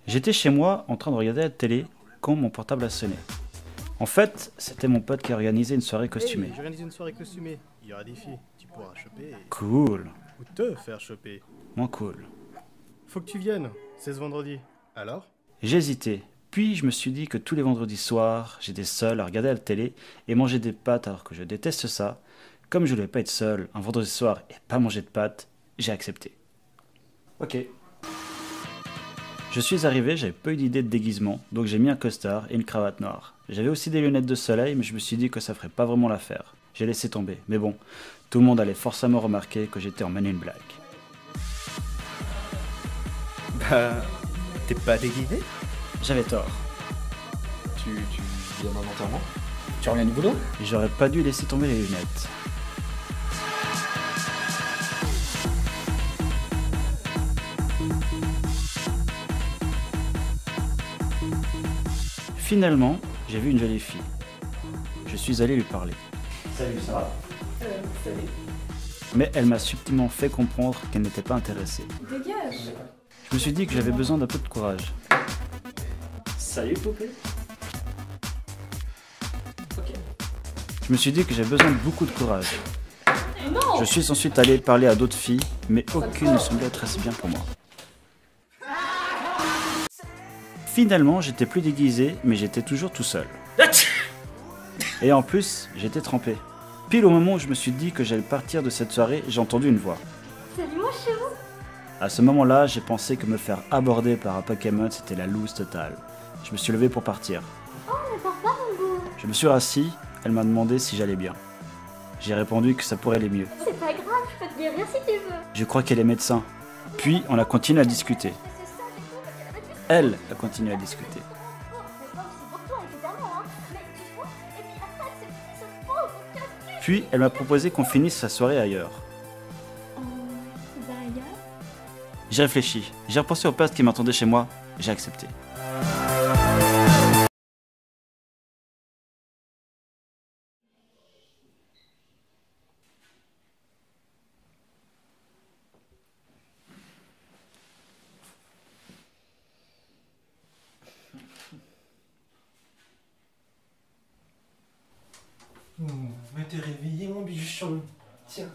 J'étais chez moi en train de regarder la télé quand mon portable a sonné. En fait, c'était mon pote qui a organisé une soirée costumée. Hey, j'organise une soirée costumée. Il y aura des filles. Tu pourras choper Cool, ou te faire choper. moins cool. Faut que tu viennes. C'est ce vendredi. Alors? J'ai hésité, puis je me suis dit que tous les vendredis soirs, j'étais seul à regarder la télé et manger des pâtes alors que je déteste ça. Comme je voulais pas être seul un vendredi soir et pas manger de pâtes, j'ai accepté. Ok. Je suis arrivé, j'avais pas eu d'idée de déguisement, donc j'ai mis un costard et une cravate noire. J'avais aussi des lunettes de soleil, mais je me suis dit que ça ferait pas vraiment l'affaire. J'ai laissé tomber, mais bon, tout le monde allait forcément remarquer que j'étais en Man in Black. Bah, t'es pas déguisé? J'avais tort. Tu viens d'un enterrement? Tu reviens du boulot? J'aurais pas dû laisser tomber les lunettes. Finalement, j'ai vu une jolie fille. Je suis allé lui parler. Salut, ça va? Salut. Mais elle m'a subtilement fait comprendre qu'elle n'était pas intéressée. Dégage. Je me suis dit que j'avais besoin d'un peu de courage. Salut, poupée. Ok. Je me suis dit que j'avais besoin de beaucoup de courage. Non. Je suis ensuite allé parler à d'autres filles, mais aucune ne semblait être assez bien pour moi. Finalement, j'étais plus déguisé, mais j'étais toujours tout seul. Et en plus, j'étais trempé. Pile au moment où je me suis dit que j'allais partir de cette soirée, j'ai entendu une voix. Salut mon chéri. À ce moment-là, j'ai pensé que me faire aborder par un Pokémon, c'était la loose totale. Je me suis levé pour partir. Oh, ne pars pas mon beau. Je me suis rassis, elle m'a demandé si j'allais bien. J'ai répondu que ça pourrait aller mieux. C'est pas grave, je peux te guérir si tu veux. Je crois qu'elle est médecin. Puis, on a continué à discuter. Elle a continué à discuter. Puis, elle m'a proposé qu'on finisse sa soirée ailleurs. D'ailleurs. J'ai réfléchi, j'ai repensé au poste qui m'attendait chez moi, j'ai accepté. Mais t'es réveillé mon bichon. Tiens.